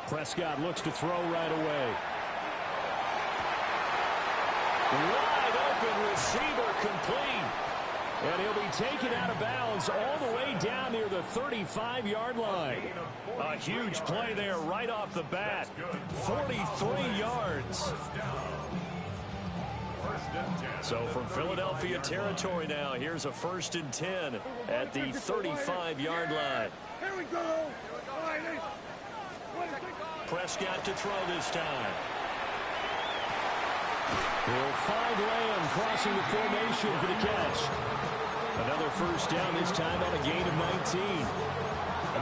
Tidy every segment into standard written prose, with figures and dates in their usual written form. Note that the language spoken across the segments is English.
Prescott looks to throw right away. Wide open receiver complete. And he'll be taken out of bounds all the way down near the 35-yard line. A huge play there right off the bat. 43 yards. So from Philadelphia territory now, here's a 1st and 10 at the 35-yard line. Here we go. Prescott to throw this time. He'll find Lamb crossing the formation for the catch. Another 1st down, this time on a gain of 19.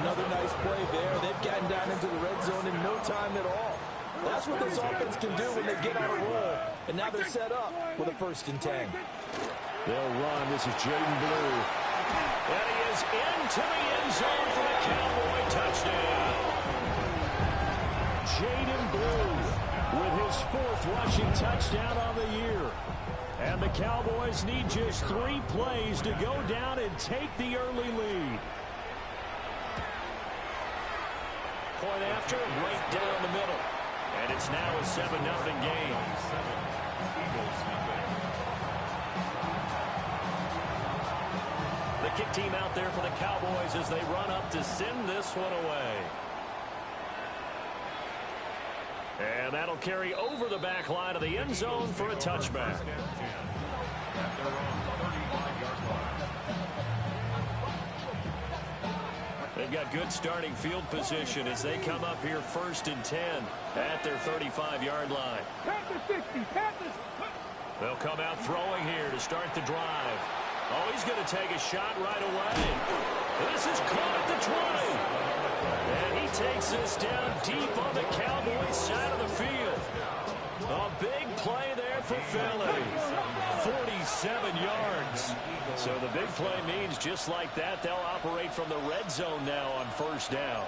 Another nice play there. They've gotten down into the red zone in no time at all. That's what this offense can do when they get on a roll. And now they're set up with a 1st and 10. They'll run. This is Jaden Blue. And he is into the end zone for the Cowboy touchdown. Jaden Blue with his 4th rushing touchdown on the year. And the Cowboys need just 3 plays to go down and take the early lead. Point after, right down the middle. And it's now a 7-0 game. The kick team out there for the Cowboys as they run up to send this one away. And that'll carry over the back line of the end zone for a touchback. They've got good starting field position as they come up here 1st and 10 at their 35-yard line. They'll come out throwing here to start the drive. Oh, he's going to take a shot right away. This is caught at the 20. And he takes this down deep on the Cowboys side of the field. A big play there for Philly. 47 yards. So the big play means just like that, they'll operate from the red zone now on 1st down.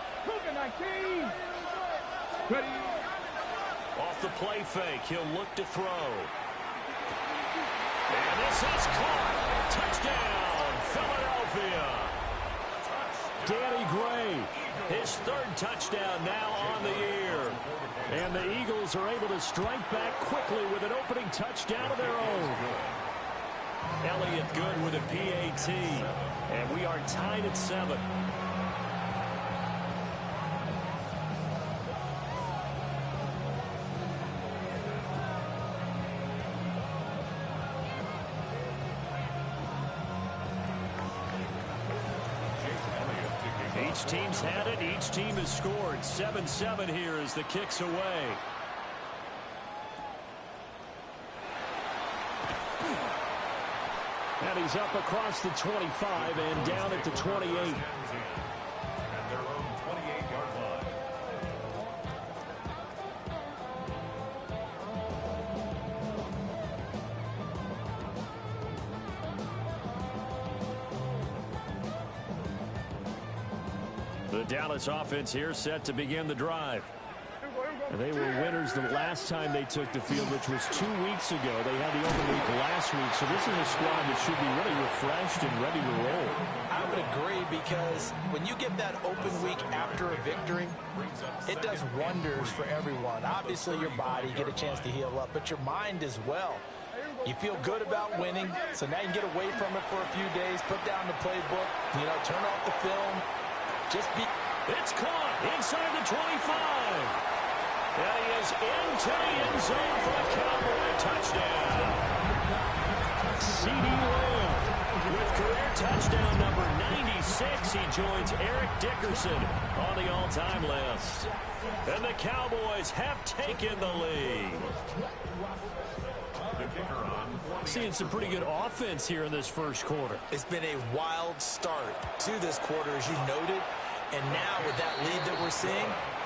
Off the play fake, he'll look to throw. And this is caught. Touchdown, Philadelphia. Danny Gray, his 3rd touchdown now on the year. And the Eagles are able to strike back quickly with an opening touchdown of their own. Elliott good with a PAT. And we are tied at 7. Each team's had it. Each team has scored. 7-7 here as the kick's away. And he's up across the 25 and down at the 28. The Dallas offense here set to begin the drive. And they were winners the last time they took the field, which was 2 weeks ago. They had the open week last week, so this is a squad that should be really refreshed and ready to roll. I would agree, because when you get that open week after a victory, it does wonders for everyone. Obviously, your body, get a chance to heal up, but your mind as well. You feel good about winning, so now you can get away from it for a few days, put down the playbook, turn off the film. It's caught inside the 25. And he is into the end zone for a Cowboy touchdown. CeeDee Lamb with career touchdown number 96. He joins Eric Dickerson on the all-time list. And the Cowboys have taken the lead. Seeing some pretty good offense here in this 1st quarter. It's been a wild start to this quarter, as you noted. And now with that lead that we're seeing,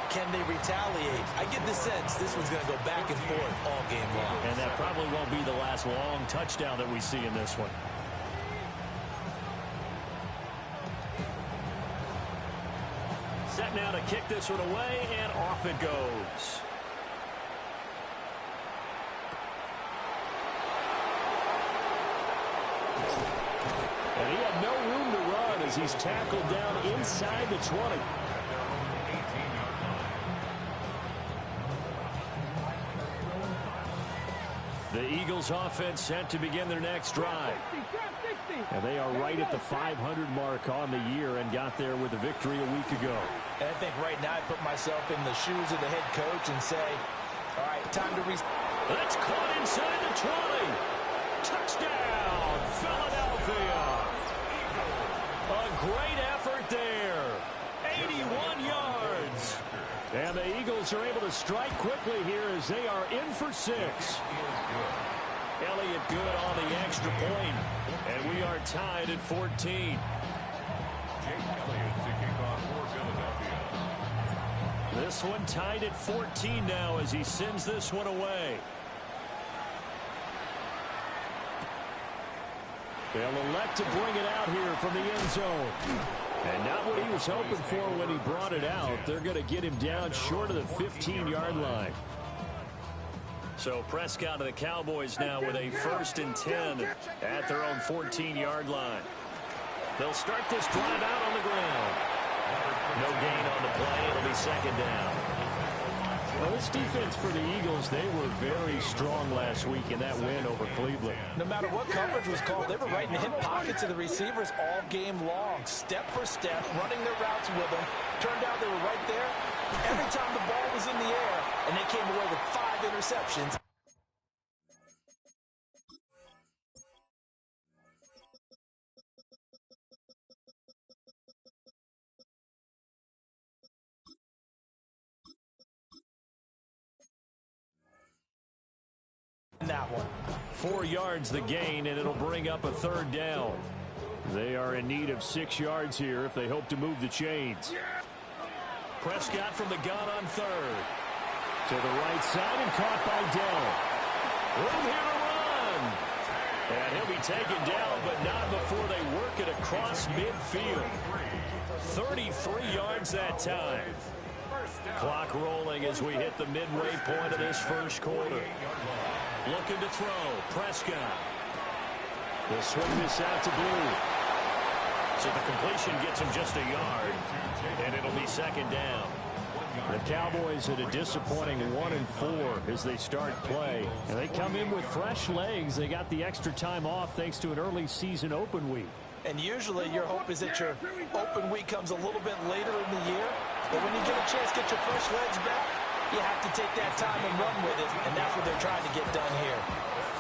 can they retaliate? I get the sense this one's going to go back and forth all game long. And that probably won't be the last long touchdown that we see in this one. Set now to kick this one away, and off it goes. And he had no room to run as he's tackled down inside the 20. Eagles offense set to begin their next drive. And they are right at the 500 mark on the year and got there with a victory a week ago. And I think right now I put myself in the shoes of the head coach and say, all right, time to reset. That's caught inside the 20. Touchdown, Philadelphia. A great effort there. 81 yards. And the Eagles are able to strike quickly here as they are in for 6. Elliott good on the extra point. And we are tied at 14. This one tied at 14 now as he sends this one away. They'll elect to bring it out here from the end zone. And not what he was hoping for when he brought it out. They're going to get him down short of the 15-yard line. So Prescott and the Cowboys now with a 1st and 10 at their own 14-yard line. They'll start this drive out on the ground. No gain on the play. It'll be 2nd down. Well, this defense for the Eagles, they were very strong last week in that win over Cleveland. No matter what coverage was called, they were right in the hip pockets of the receivers all game long, step for step, running their routes with them. Turned out they were right there every time the ball was in the air, and they came away with 5 interceptions. That one. 4 yards the gain, and it'll bring up a 3rd down. They are in need of 6 yards here if they hope to move the chains. Prescott from the gun on 3rd. To the right side and caught by Dell. Room here to run. And he'll be taken down, but not before they work it across midfield. 33 yards that time. Clock rolling as we hit the midway point of this 1st quarter. Looking to throw. Prescott. They'll swing this out to Blue. So the completion gets him just a yard. And it'll be 2nd down. The Cowboys at a disappointing 1-4 as they start play. And they come in with fresh legs. They got the extra time off thanks to an early season open week. And usually your hope is that your open week comes a little bit later in the year. But when you get a chance to get your fresh legs back, you have to take that time and run with it, and that's what they're trying to get done here.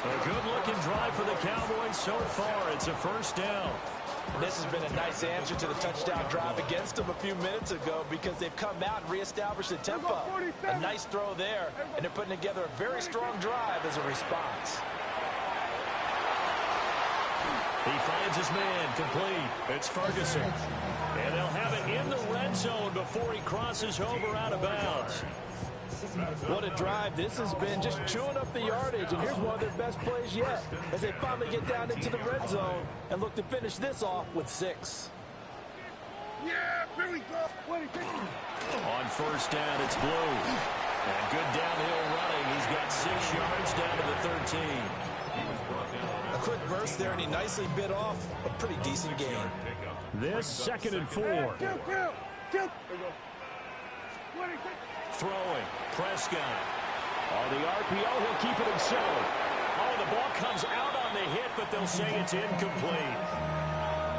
A good-looking drive for the Cowboys so far. It's a 1st down. This has been a nice answer to the touchdown drive against them a few minutes ago because they've come out and reestablished the tempo. A nice throw there, and they're putting together a very strong drive as a response. He finds his man complete. It's Ferguson. And they'll have it in the red zone before he crosses over out of bounds. What a drive this has been, just chewing up the yardage, and here's one of their best plays yet as they finally get down into the red zone and look to finish this off with 6. Yeah, here we go. On 1st down, it's Blue. And good downhill running. He's got 6 yards down to the 13. A quick burst there, and he nicely bit off a pretty decent gain. This 2nd and 4. Throwing. Prescott. On the RPO, he'll keep it himself. Oh, the ball comes out on the hit, but they'll say it's incomplete.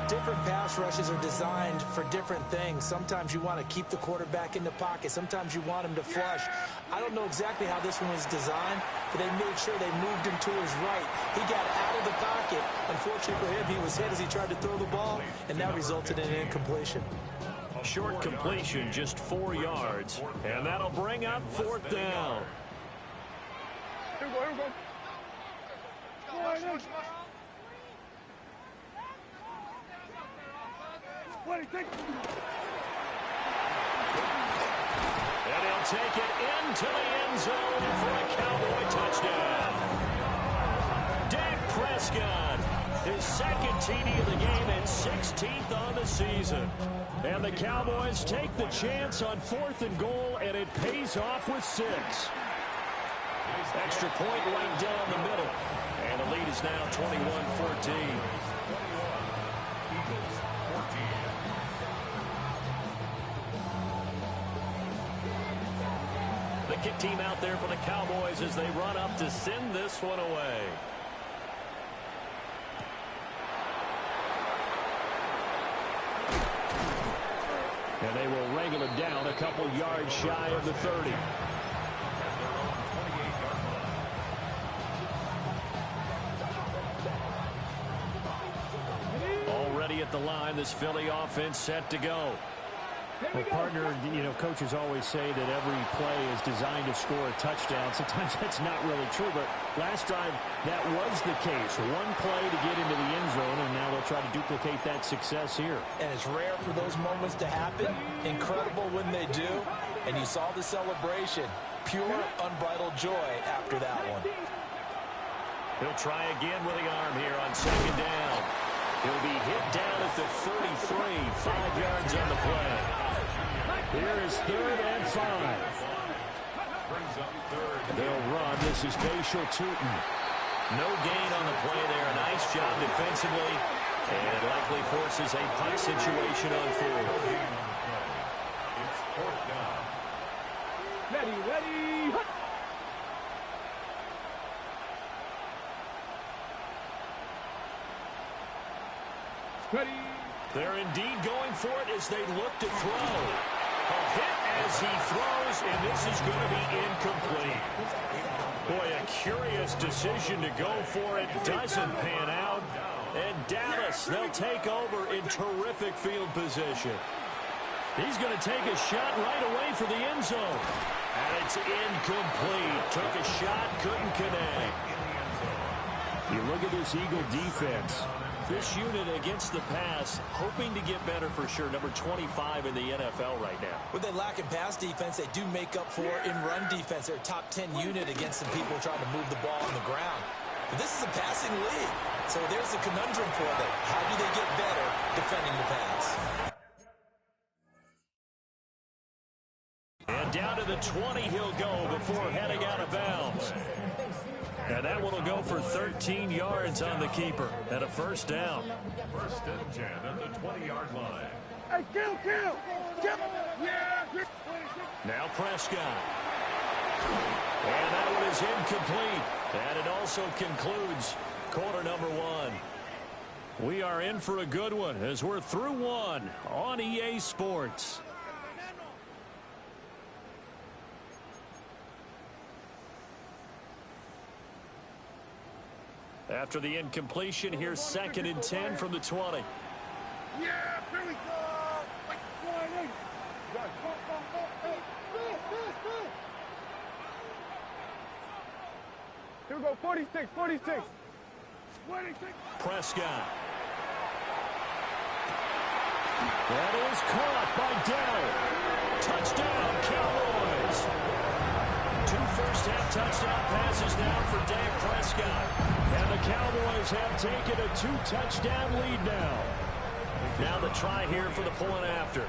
Different pass rushes are designed for different things. Sometimes you want to keep the quarterback in the pocket. Sometimes you want him to flush. I don't know exactly how this one was designed, but they made sure they moved him to his right. He got out of the pocket. Unfortunately for him, he was hit as he tried to throw the ball, and that resulted in an incompletion. Short completion, just 4 yards, and that'll bring up 4th down. Here we go. And he'll take it into the end zone for a Cowboy touchdown. Dak Prescott, his 2nd TD of the game and 16th on the season. And the Cowboys take the chance on 4th and goal, and it pays off with 6. Extra point right down the middle. And the lead is now 21-14. The kick team out there for the Cowboys as they run up to send this one away. And they will wrangle it down a couple yards shy of the 30. Already at the line, this Philly offense set to go. Well, partner, coaches always say that every play is designed to score a touchdown. Sometimes that's not really true, but last drive, that was the case. One play to get into the end zone, and now they'll try to duplicate that success here. And it's rare for those moments to happen. Incredible when they do. And you saw the celebration. Pure, unbridled joy after that one. He'll try again with the arm here on second down. He'll be hit down at the 33, 5 yards on the play. Here is 3rd and 5. They'll run. This is Bashal Tutin. No gain on the play there. A nice job defensively. And it likely forces a punt situation on 4th. It's 4th down. Ready. Ready. They're indeed going for it as they look to throw. A hit as he throws, and this is going to be incomplete. Boy, a curious decision to go for it. Doesn't pan out. And Dallas, they'll take over in terrific field position. He's going to take a shot right away for the end zone. And it's incomplete. Took a shot, couldn't connect. You look at this Eagle defense. This unit against the pass, hoping to get better for sure. Number 25 in the NFL right now. When they lack in pass defense, they do make up for in run defense. They're a top 10 unit against some people trying to move the ball on the ground. But this is a passing league. So there's the conundrum for them. How do they get better defending the pass? And down to the 20 he'll go before heading out of bounds. And that one will go for 13 yards on the keeper and a 1st down. 1st and 10 at the 20-yard line. Hey, kill! Yeah! Now Prescott. And that one is incomplete. And it also concludes quarter number 1. We are in for a good one as we're through 1 on EA Sports. After the incompletion, here's 2nd and 10 from the 20. Yeah, here we go! Here we go, 46. Prescott. That is caught by Dell. Touchdown, Cowboys. 2 first-half touchdown passes now for Dak Prescott. And the Cowboys have taken a 2-touchdown lead now. Now the try here for the point after.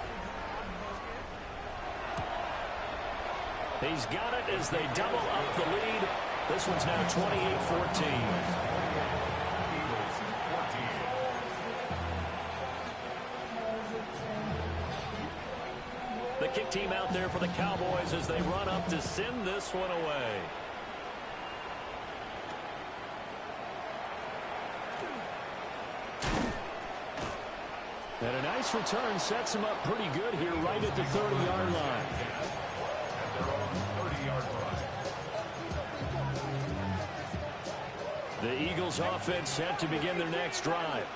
He's got it as they double up the lead. This one's now 28-14. The kick team out there for the Cowboys as they run up to send this one away. And a nice return sets him up pretty good here right at the 30-yard line. The Eagles offense set to begin their next drive.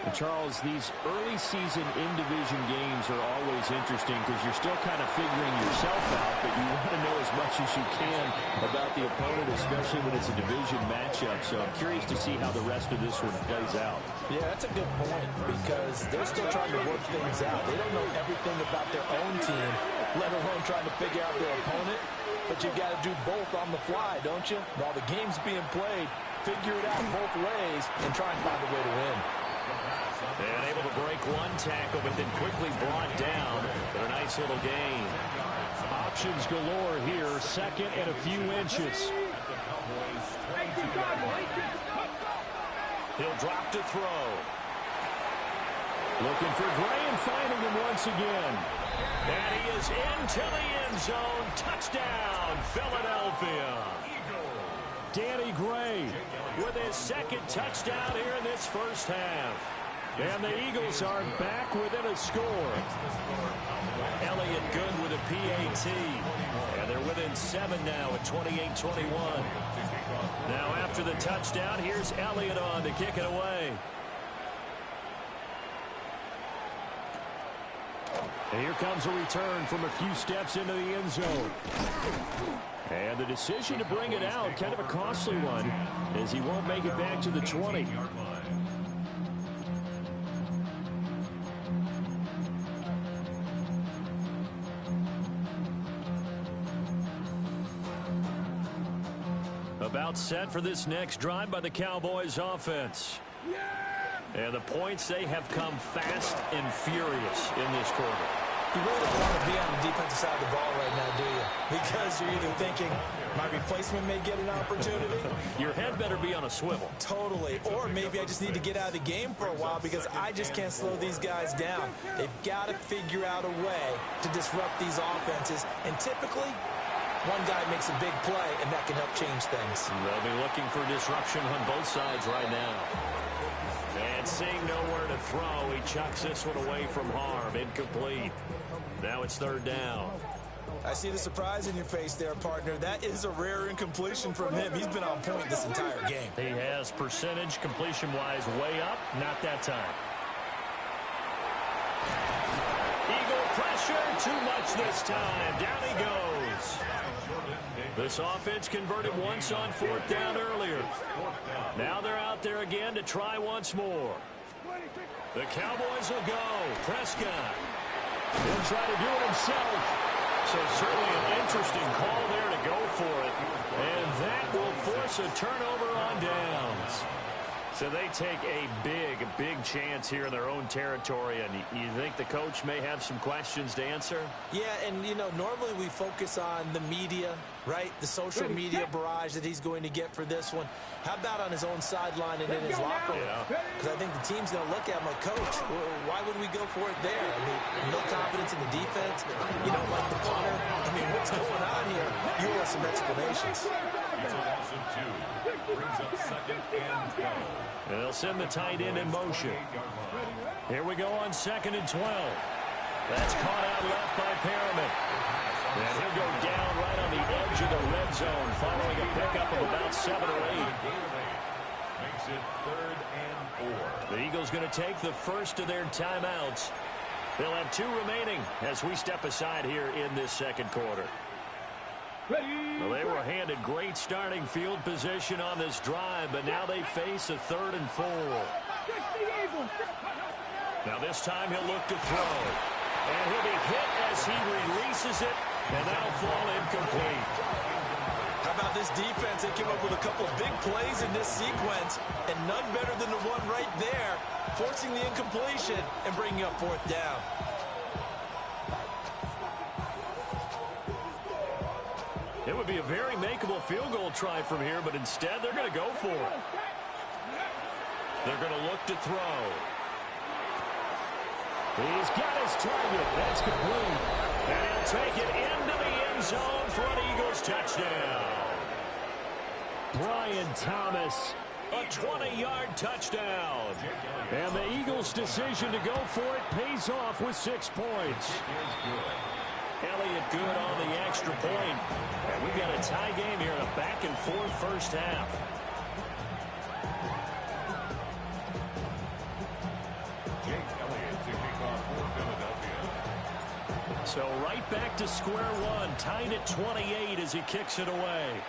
And Charles, these early season in-division games are always interesting because you're still kind of figuring yourself out, but you want to know as much as you can about the opponent, especially when it's a division matchup. So I'm curious to see how the rest of this one plays out. Yeah, that's a good point because they're still trying to work things out. They don't know everything about their own team, let alone trying to figure out their opponent. But you've got to do both on the fly, don't you? While the game's being played, figure it out both ways and try and find a way to win. And able to break one tackle, but then quickly brought down for a nice little gain. Options galore here, 2nd and a few inches. He'll drop to throw. Looking for Gray and finding him once again. And he is into the end zone. Touchdown, Philadelphia. Danny Gray with his second touchdown here in this first half. And the Eagles are back within a score. Elliott Good with a PAT. And they're within 7 now at 28-21. Now after the touchdown, here's Elliott on to kick it away. And here comes a return from a few steps into the end zone. And the decision to bring it out, kind of a costly one, as he won't make it back to the 20. About set for this next drive by the Cowboys offense. And the points, they have come fast and furious in this quarter. You really don't want to be on the defensive side of the ball right now, do you? Because you're either thinking, my replacement may get an opportunity. Your head better be on a swivel. Totally. Or maybe I just need to get out of the game for a while because I just can't slow these guys down. They've got to figure out a way to disrupt these offenses. And typically, one guy makes a big play, and that can help change things. They'll be looking for disruption on both sides right now. And seeing nowhere to throw, he chucks this one away from harm. Incomplete. Now it's third down. I see the surprise in your face there, partner. That is a rare incompletion from him. He's been on point this entire game. He has percentage completion-wise way up. Not that time. Eagle pressure. Too much this time. Down he goes. This offense converted once on fourth down earlier. Now they're out there again to try once more. The Cowboys will go. Prescott. He'll try to do it himself. So certainly an interesting call there to go for it. And that will force a turnover on downs. So they take a big chance here in their own territory. And you think the coach may have some questions to answer? Yeah, and, you know, normally we focus on the media, right? The social media barrage that he's going to get for this one. How about on his own sideline and in his locker room? Because I think the team's going to look at him like, Coach, why would we go for it there? I mean, no confidence in the defense. You don't like the punter. I mean, what's going on here? You want some explanations. It's a loss of 2. Brings up second and 12. And they'll send the tight end in motion. Here we go on 2nd and 12. That's caught out left by Perriman. And he'll go down right on the edge of the red zone following a pickup of about 7 or 8. Makes it 3rd and 4. The Eagles going to take the first of their timeouts. They'll have 2 remaining as we step aside here in this second quarter. Well, they were handed great starting field position on this drive, but now they face a 3rd and 4. Now this time he'll look to throw. And he'll be hit as he releases it, and that'll fall incomplete. How about this defense? They came up with a couple of big plays in this sequence, and none better than the one right there, forcing the incompletion and bringing up 4th down. It would be a very makeable field goal try from here, but instead they're going to go for it. They're going to look to throw. He's got his target. That's complete. And he'll take it into the end zone for an Eagles touchdown. Brian Thomas, a 20-yard touchdown. And the Eagles' decision to go for it pays off with 6 points. Elliott Good on the extra point. And we've got a tie game here, a back-and-forth first half. Jake Elliott to kick off for Philadelphia. So right back to square one, tied at 28 as he kicks it away.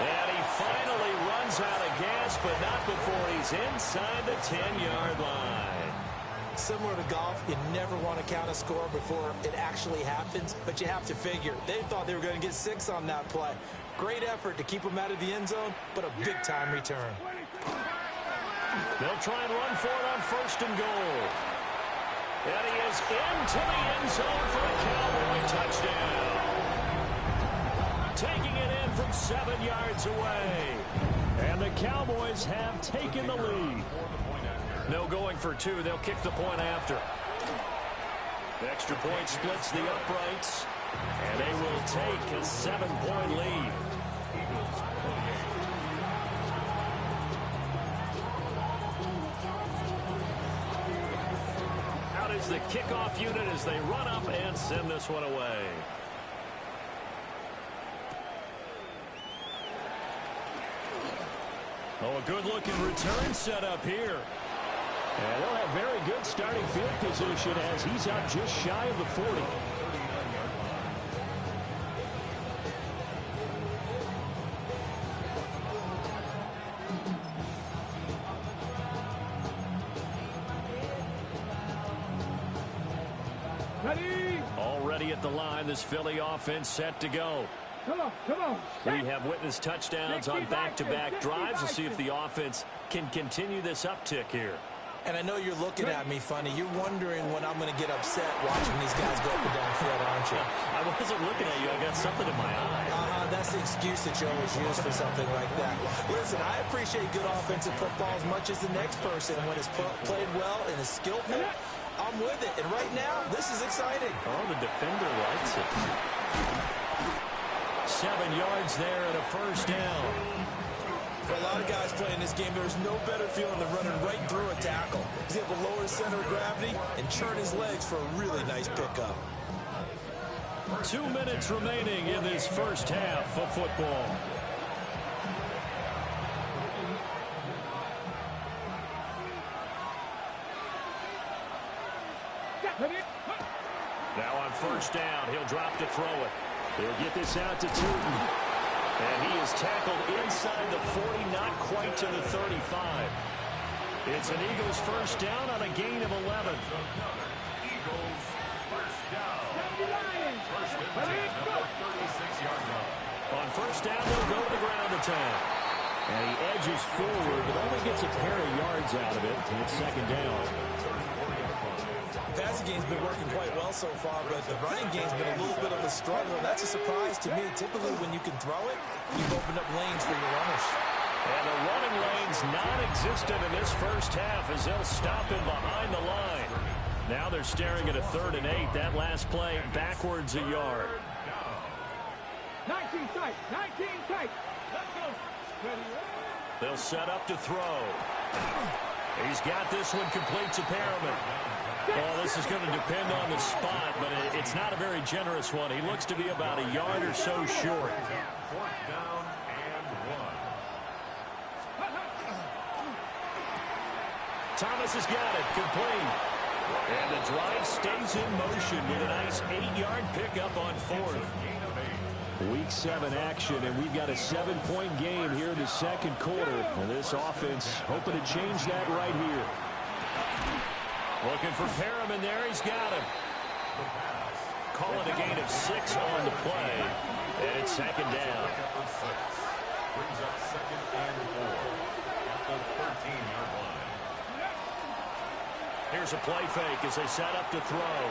And he finally runs out of gas, but not before he's inside the 10-yard line. Similar to golf, you never want to count a score before it actually happens, but you have to figure. They thought they were going to get 6 on that play. Great effort to keep them out of the end zone, but a big-time return. They'll try and run for it on 1st and goal. And he is into the end zone for a Cowboy touchdown. Taking it in from 7 yards away. And the Cowboys have taken the lead. No going for two. They'll kick the point after. The extra point splits the uprights. And they will take a 7-point lead. Out is the kickoff unit as they run up and send this one away. Oh, a good-looking return set up here. And they'll have very good starting field position as he's out just shy of the 40. Already at the line, this Philly offense set to go. Come on. We have witnessed touchdowns on back-to-back drives. We'll see if the offense can continue this uptick here. And I know you're looking at me funny. You're wondering when I'm going to get upset watching these guys go up and down field, aren't you? I wasn't looking at you. I got something in my eye. That's the excuse that you always use for something like that. Listen, I appreciate good offensive football as much as the next person. When it's played well and is skillful, I'm with it. And right now, this is exciting. Oh, the defender likes it. 7 yards there and a first down. For a lot of guys playing this game, there's no better feeling than running right through a tackle. He's able to lower his center of gravity and churn his legs for a really nice pickup. 2 minutes remaining in this first half of football. Now on first down, he'll drop to throw it. They'll get this out to Tootin. And he is tackled inside the 40, not quite to the 35. It's an Eagles first down on a gain of 11. Eagles first down. First and 10 at the 36-yard line. On first down, they'll go to the ground attack. And he edges forward, but only gets a pair of yards out of it. And it's second down. The passing game's been working quite well so far, but the running game's been a little bit of a struggle. That's a surprise to me. Typically, when you can throw it, you've opened up lanes for your runners. And the running lane's non-existent in this first half as they'll stop him behind the line. Now they're staring at a 3rd and 8. That last play backwards a yard. 19 tight. Let's go. They'll set up to throw. He's got this one complete to Perriman. Well, this is going to depend on the spot, but it's not a very generous one. He looks to be about a yard or so short. 4th down and 1. Thomas has got it, complete. And the drive stays in motion with a nice 8-yard pickup on 4th. Week 7 action, and we've got a 7-point game here in the second quarter. And this offense hoping to change that right here. Looking for Perriman there. He's got him. Call it a gain of 6 on the play. And it's second down. Brings up 2nd and 4 at the 13-yard line. Here's a play fake as they set up to throw.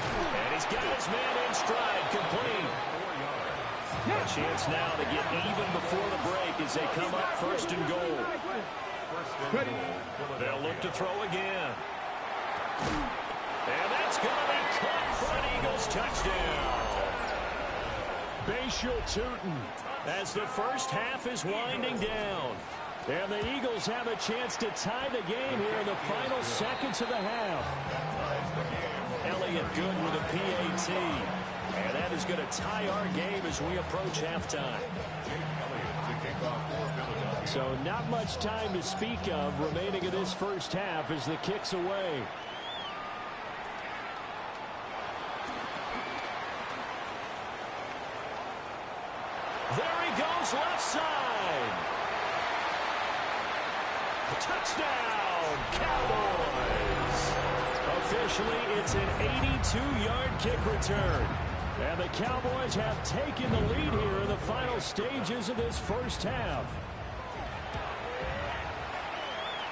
And he's got his man in stride, complete. 4 yards. A chance now to get even before the break as they come up 1st and goal. They'll look to throw again. And that's going to be caught for an Eagles touchdown. Bashal Tootin. As the first half is winding down. And the Eagles have a chance to tie the game here in the final seconds of the half. Elliott good with a PAT. And that is going to tie our game as we approach halftime. So not much time to speak of remaining in this first half as the kick's away. There he goes, left side. Touchdown, Cowboys. Officially, it's an 82-yard kick return. And the Cowboys have taken the lead here in the final stages of this first half.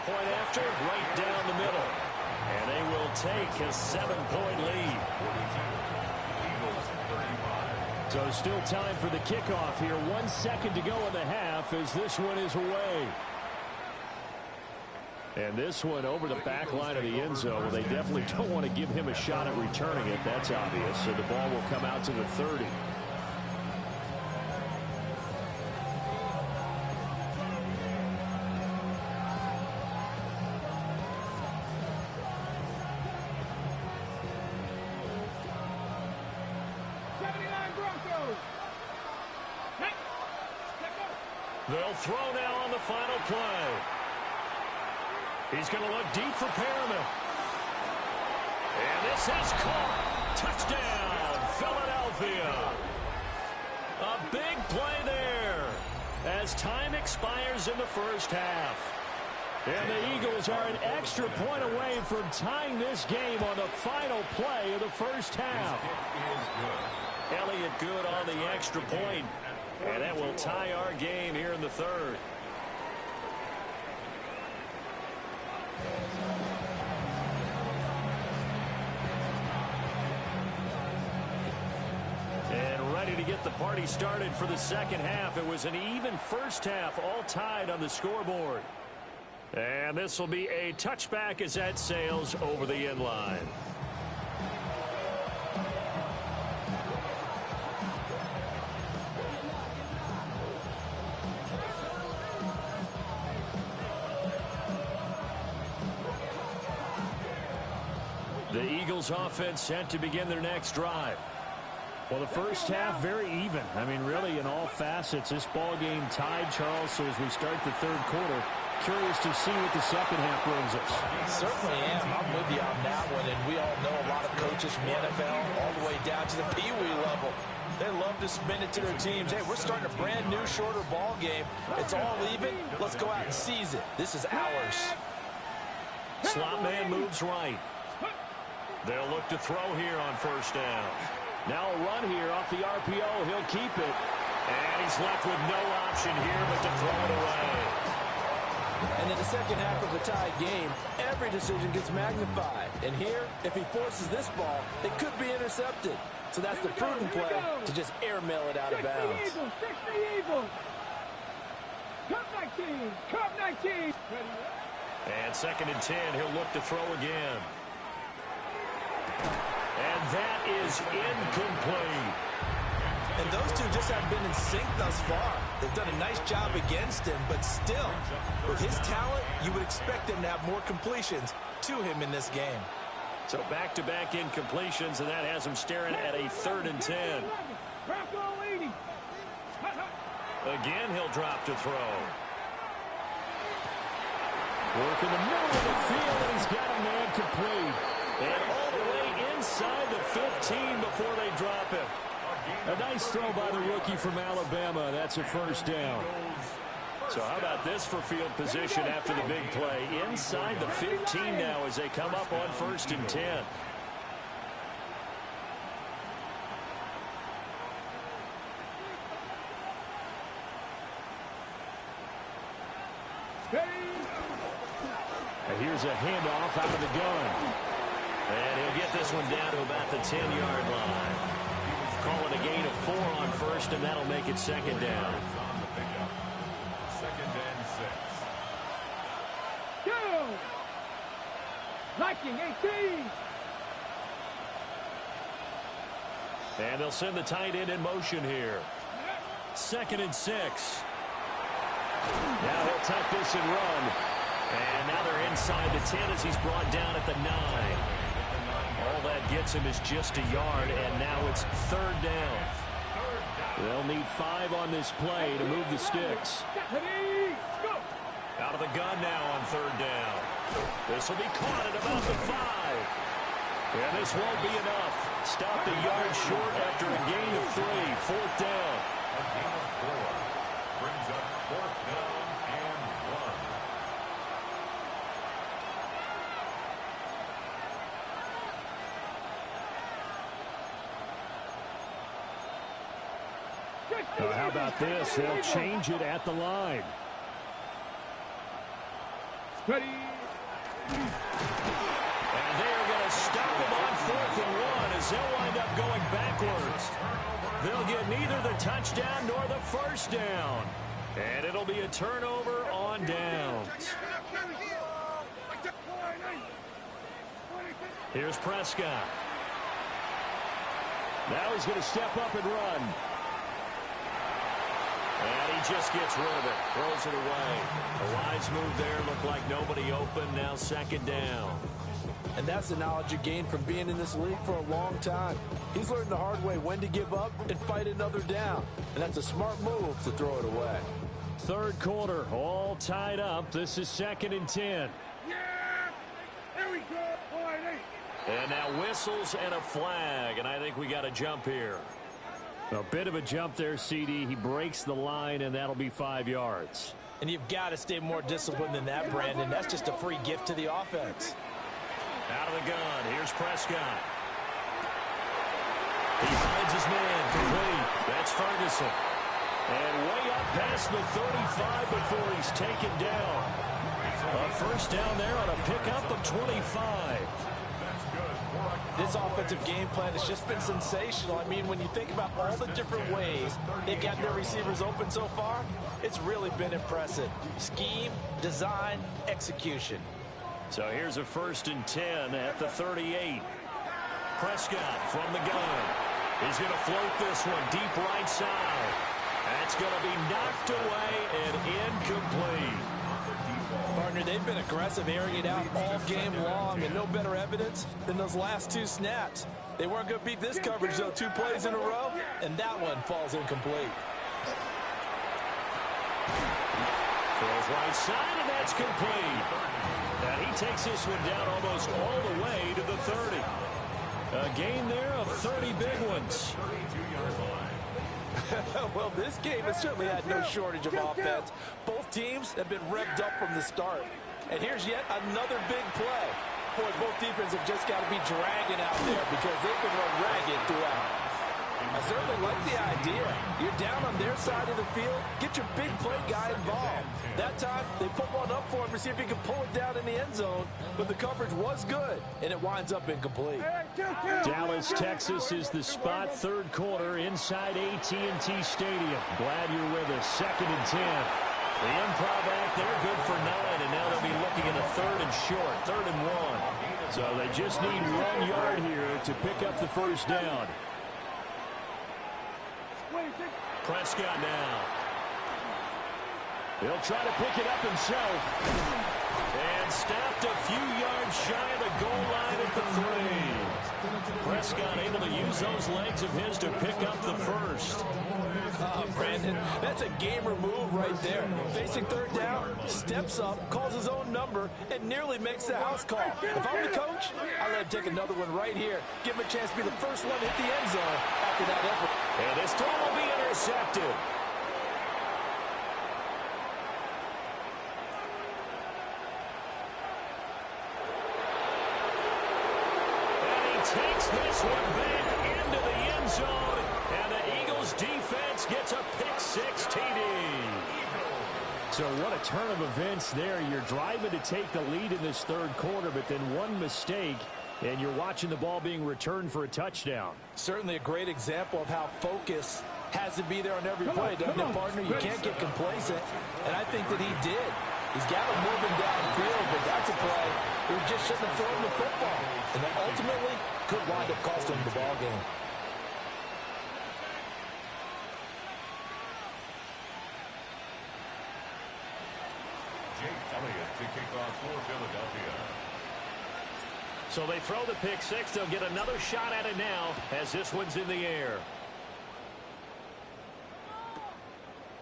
Point after, right down the middle. And they will take a 7-point lead. So still time for the kickoff here. 1 second to go in the half as this one is away. And this one over the back line of the end zone. Well, they definitely don't want to give him a shot at returning it. That's obvious. So the ball will come out to the 30. They'll throw now on the final play. He's going to look deep for Perriman. And this is caught. Touchdown, Philadelphia. A big play there as time expires in the first half. And the Eagles are an extra point away from tying this game on the final play of the first half. Elliott good on the extra point. And that will tie our game here in the third. And ready to get the party started for the second half. It was an even first half, all tied on the scoreboard. And this will be a touchback as that sails over the end line. The Eagles offense set to begin their next drive. Well, the first half very even. I mean, really in all facets. This ball game tied, Charles. So as we start the third quarter, curious to see what the second half brings us. Certainly am. I'm with you on that one. And we all know a lot of coaches from the NFL all the way down to the Pee-wee level. They love to spin it to their teams. Hey, we're starting a brand new, shorter ball game. It's all even. Let's go out and seize it. This is ours. Slot man moves right. They'll look to throw here on first down. Now a run here off the RPO. He'll keep it. And he's left with no option here but to throw it away. And in the second half of a tied game, every decision gets magnified. And here, if he forces this ball, it could be intercepted. So that's the prudent play to just airmail it out of bounds. Eagles. Cup 19. Cup 19. And 2nd and 10, he'll look to throw again. And that is incomplete. And those two just haven't been in sync thus far. They've done a nice job against him, but still, with his talent, you would expect him to have more completions to him in this game. So back-to-back incompletions, and that has him staring at a 3rd and 10. Again, he'll drop to throw. Work in the middle of the field, and he's got a man complete. And all the way inside the 15 before they drop it. A nice throw by the rookie from Alabama. That's a first down. So how about this for field position after the big play? Inside the 15 now as they come up on 1st and 10. And here's a handoff out of the gun. And he'll get this one down to about the 10-yard line. Call it a gain of 4 on 1st, and that'll make it 2nd down. 2nd and 6. Go! Liking 18. And they'll send the tight end in motion here. 2nd and 6. Now he'll tuck this and run. And now they're inside the 10 as he's brought down at the 9. All that gets him is just a yard, and now it's 3rd down. They'll need 5 on this play to move the sticks. Out of the gun now on 3rd down. This will be caught at about the 5. And this won't be enough. Stopped a yard short after a gain of 3. 4th down. A gain of 4 brings up 4th down and 1. How about this? They'll change it at the line. Ready. And They'll get neither the touchdown nor the first down. And it'll be a turnover on downs. Here's Prescott. Now he's going to step up and run. And he just gets rid of it. Throws it away. A wise move there. Looked like nobody open. Now second down. And that's the knowledge you gain from being in this league for a long time. He's learned the hard way when to give up and fight another down. And that's a smart move to throw it away. Third quarter, all tied up. This is 2nd and 10. Yeah! Here we go! And now whistles and a flag. And I think we got a jump here. A bit of a jump there, CD. He breaks the line, and that'll be 5 yards. And you've got to stay more disciplined than that, Brandon. That's just a free gift to the offense. Out of the gun, here's Prescott. He finds his man, complete. That's Ferguson. And way up past the 35 before he's taken down. A first down there on a pickup of 25. This offensive game plan has just been sensational. I mean, when you think about all the different ways they've gotten their receivers open so far, it's really been impressive. Scheme, design, execution. So here's a 1st and 10 at the 38. Prescott from the gun. He's going to float this one deep right side. That's going to be knocked away and incomplete. Partner, they've been aggressive, airing it out all game long, and no better evidence than those last 2 snaps. They weren't going to beat this coverage, though, 2 plays in a row, and that one falls incomplete. Throws right side, and that's complete. And he takes this one down almost all the way to the 30. A gain there of 30 big ones. Well, this game has certainly had no shortage of offense. Both teams have been revved up from the start. And here's yet another big play. Boy, both defenses have just got to be dragging out there because they can run ragged throughout. I certainly like the idea. You're down on their side of the field. Get your big play guy involved. That time, they put one up for him to see if he can pull it down in the end zone. But the coverage was good, and it winds up incomplete. Dallas, Texas is the spot. Third quarter inside AT&T Stadium. Glad you're with us. 2nd and 10. The improv act there, good for 9. And now they'll be looking at a 3rd and short. 3rd and 1. So they just need 1 yard here to pick up the first down. Prescott now. He'll try to pick it up himself. And stopped a few yards shy of the goal line at the 3. Prescott able to use those legs of his to pick up the first. Brandon, that's a gamer move right there. Facing 3rd down, steps up, calls his own number, and nearly makes the house call. If I'm the coach, I let him take another one right here. Give him a chance to be the first one to hit the end zone after that effort. And this throw will be intercepted. Takes this one back into the end zone, and the Eagles defense gets a pick-6 TD. So what a turn of events there. You're driving to take the lead in this third quarter, but then one mistake, and you're watching the ball being returned for a touchdoand. Certainly a great example of how focus has to be there on every play, doesn't it, partner? You can't get complacent, and I think that he did. He's got him moving downfield, but that's a play where he just shouldn't have thrown the football. And that ultimately could wind up costing him the ball game. Jake Elliott to kick off for Philadelphia. So they throw the pick-6. They'll get another shot at it now as this one's in the air.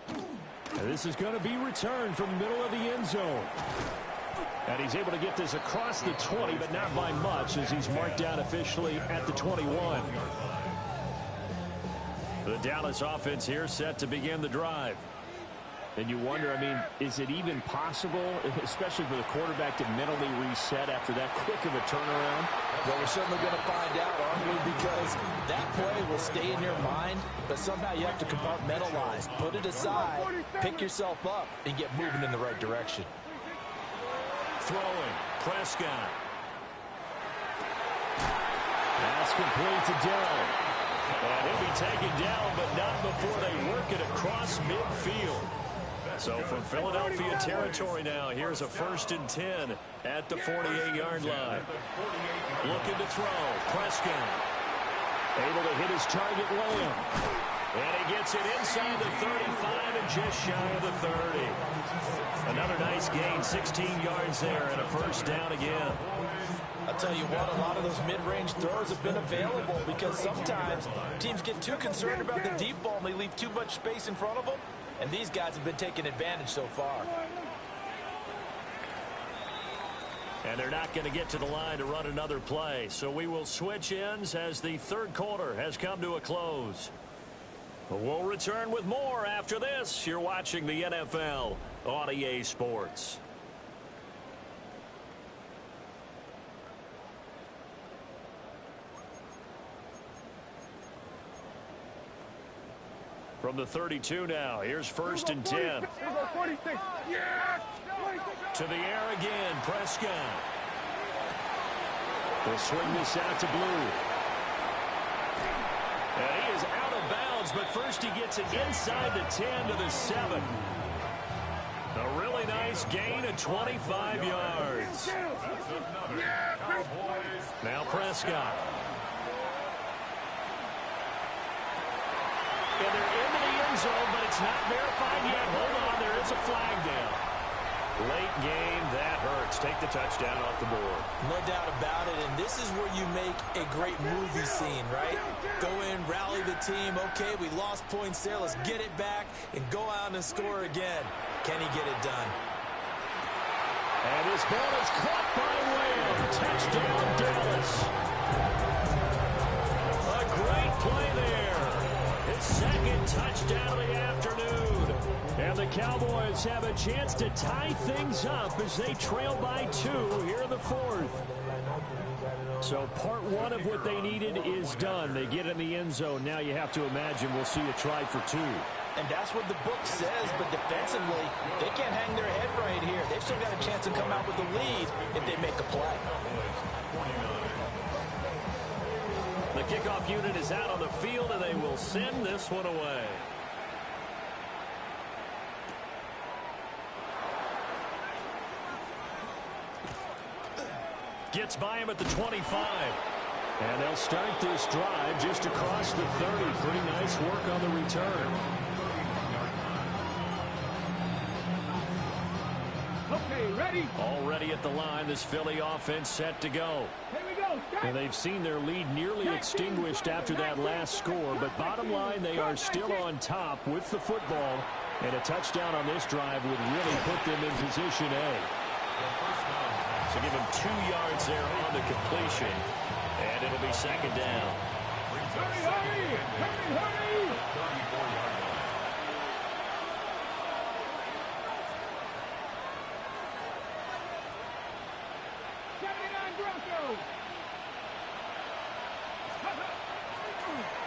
And this is going to be returned from the middle of the end zone. And he's able to get this across the 20, but not by much as he's marked down officially at the 21. The Dallas offense here set to begin the drive. And you wonder, I mean, is it even possible, especially for the quarterback, to mentally reset after that quick of a turnaround? Well, we're certainly going to find out, aren't we? Because that play will stay in your mind, but somehow you have to compartmentalize. Put it aside, pick yourself up, and get moving in the right direction. Throwing, Prescott. That's complete to Dell. And he'll be taken down, but not before they work it across midfield. So from Philadelphia territory now, here's a 1st and 10 at the 48-yard line. Looking to throw. Prescott able to hit his target, Lamb. And he gets it inside the 35 and just shy of the 30. Another nice gain, 16 yards there, and a 1st down again. I'll tell you what, a lot of those mid-range throws have been available because sometimes teams get too concerned about the deep ball and they leave too much space in front of them. And these guys have been taking advantage so far. And they're not going to get to the line to run another play. So we will switch ends as the 3rd quarter has come to a close. We'll return with more after this. You're watching the NFL on EA Sports. From the 32 now, here's 1st and 10. To the air again, Prescott. They'll swing this out to Blue. And he is out of bounds, but first he gets it inside the 10 to the 7. A really nice gain of 25 yards. Now Prescott. And they're into the end zone, but it's not verified yet. Hold on, there is a flag down. Late game, that hurts. Take the touchdown off the board. No doubt about it, and this is where you make a great movie scene, right? Go in, rally the team. Okay, we lost points there. Let's get it back and go out and score again. Can he get it done? And this ball is caught by Lamb. Touchdown, Dallas. A great play there. His 2nd touchdown of the afternoon. And the Cowboys have a chance to tie things up as they trail by 2 here in the 4th. So part 1 of what they needed is done. They get in the end zone. Now you have to imagine we'll see a try for 2. And that's what the book says, but defensively, they can't hang their head right here. They've still got a chance to come out with the lead if they make a play. The kickoff unit is out on the field, and they will send this one away. Gets by him at the 25. And they'll start this drive just across the 30. Pretty nice work on the return. Okay, ready? Already at the line, this Philly offense set to go. Here we go. And they've seen their lead nearly extinguished after that last score. But bottom line, they are still on top with the football. And a touchdown on this drive would really put them in position A. So give him 2 yards there on the completion. And it'll be 2nd down. Hurry, hurry, hurry, hurry.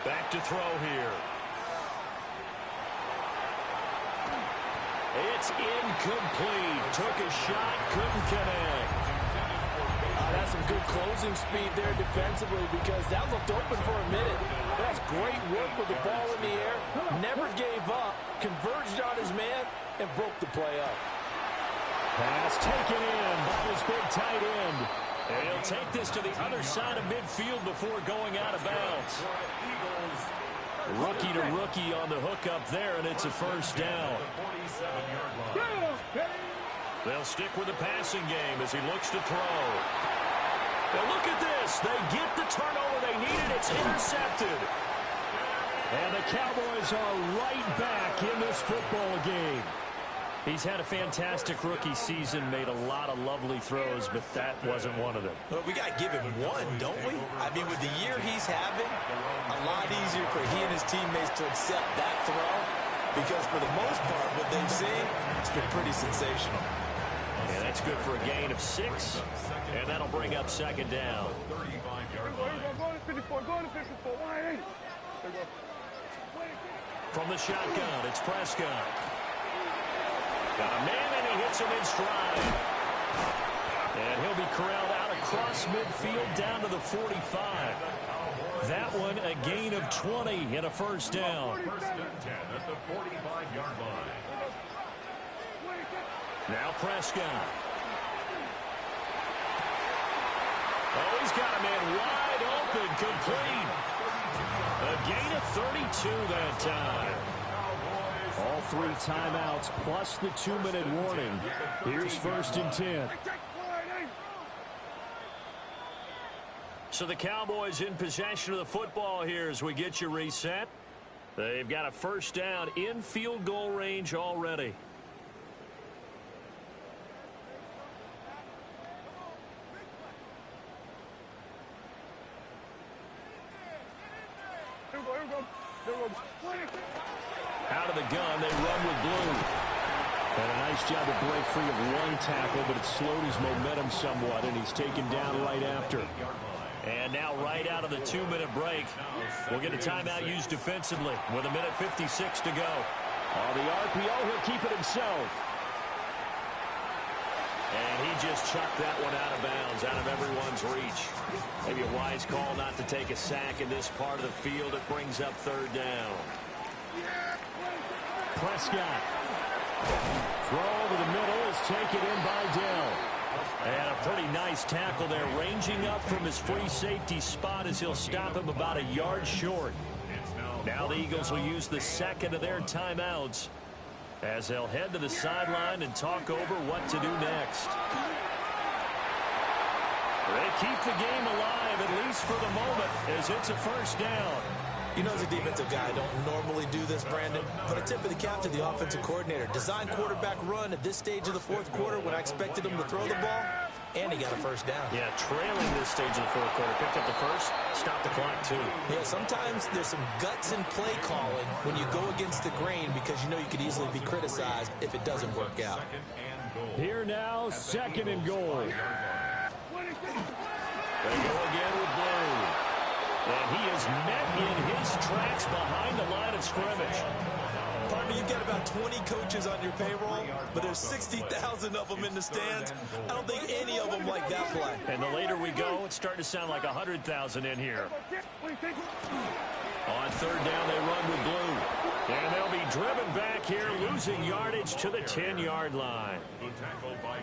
Back to throw here. It's incomplete. Took a shot, couldn't connect. That's some good closing speed there defensively because that looked open for a minute. That's great work with the ball in the air. Never gave up. Converged on his man and broke the play up. Pass taken in by his big tight end. And he'll take this to the other side of midfield before going out of bounds. Rookie to rookie on the hook up there, and it's a 1st down. They'll stick with the passing game as he looks to throw. Now look at this. They get the turnover they needed. It's intercepted. And the Cowboys are right back in this football game. He's had a fantastic rookie season, made a lot of lovely throws, but that wasn't one of them. Well, we got to give him one, don't we? I mean, with the year he's having, a lot easier for he and his teammates to accept that throw because for the most part, what they've seen, it's been pretty sensational. And that's good for a gain of 6, and that'll bring up 2nd down. Go to 54, go to 54. Why? From the shotgun, it's Prescott. Got a man, and he hits him in stride. And he'll be corralled out across midfield down to the 45. That one a gain of 20 and a first down. First and 10 at the 45-yard line. Now Prescott. Oh, he's got a man wide open, complete. A gain of 32 that time. All 3 timeouts plus the 2-minute warning. Here's first and 10. So the Cowboys in possession of the football here as we get you reset. They've got a first down in field goal range already. Out of the gun, they run with Blue. And a nice job to break free of 1 tackle, but it slowed his momentum somewhat, and he's taken down right after. And now right out of the 2-minute break, we'll get a timeout used defensively with 1:56 to go. On the RPO, he'll keep it himself. And he just chucked that one out of bounds, out of everyone's reach. Maybe a wise call not to take a sack in this part of the field. It brings up third down. Prescott. Throw over the middle is taken in by Dell. And a pretty nice tackle there, ranging up from his free safety spot as he'll stop him about a yard short. Now the Eagles will use the second of their timeouts as they'll head to the sideline and talk over what to do next. They keep the game alive, at least for the moment, as it's a first down. You know, as a defensive guy, I don't normally do this, Brandon, but I tip of the cap to the offensive coordinator. Design quarterback run at this stage of the fourth quarter when I expected him to throw the ball, and he got a first down. Yeah, trailing this stage of the fourth quarter. Picked up the first, stopped the clock, too. Yeah, sometimes there's some guts in play calling when you go against the grain because you know you could easily be criticized if it doesn't work out. Here now, second and goal. They go again with Blue. And he is met in his tracks behind the line of scrimmage. Partner, you've got about 20 coaches on your payroll, but there's 60,000 of them in the stands. I don't think any of them like that play. And the later we go, it's starting to sound like 100,000 in here. On third down, they run with Blue. And they'll be driven back here, losing yardage to the 10-yard line.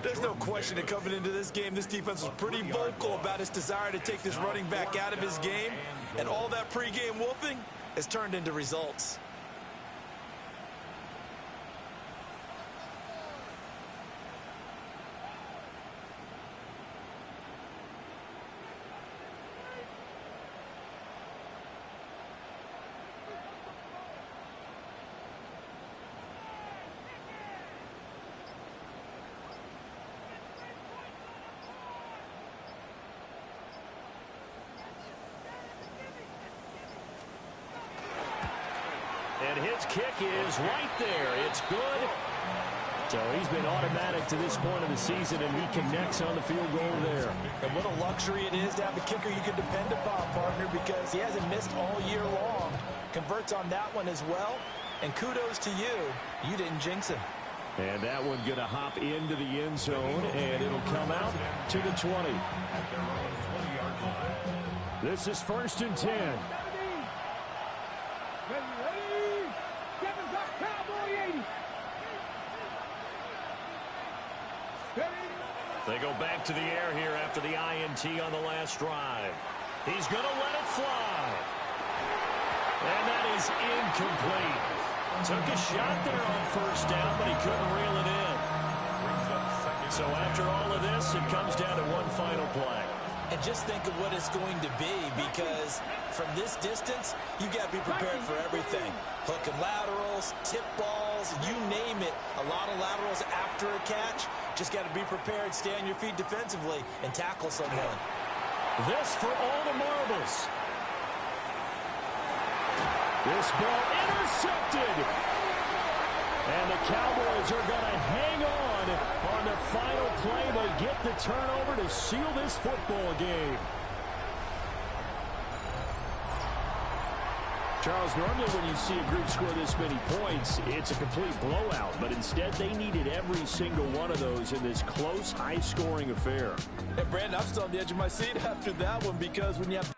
There's no question that coming into this game, this defense was pretty vocal about its desire to take this running back out of his game. And all that pregame wolfing has turned into results. And his kick is right there. It's good. So he's been automatic to this point of the season, and he connects on the field goal there. And what a luxury it is to have a kicker you can depend upon, partner, because he hasn't missed all year long. Converts on that one as well. And kudos to you. You didn't jinx him. And that one going to hop into the end zone, and it'll come out to the 20. This is first and 10. They go back to the air here after the INT on the last drive. He's going to let it fly. And that is incomplete. Took a shot there on first down, but he couldn't reel it in. So after all of this, it comes down to one final play. And just think of what it's going to be, because from this distance, you got to be prepared for everything. Hook and laterals, tip balls, you name it. A lot of laterals after a catch. Just got to be prepared, stay on your feet defensively, and tackle someone. This for all the marbles. This ball intercepted. And the Cowboys are going to hang on the final play. They get the turnover to seal this football game. Charles, normally when you see a group score this many points, it's a complete blowout. But instead, they needed every single one of those in this close, high-scoring affair. Hey, Brandon, I'm still on the edge of my seat after that one, because when you have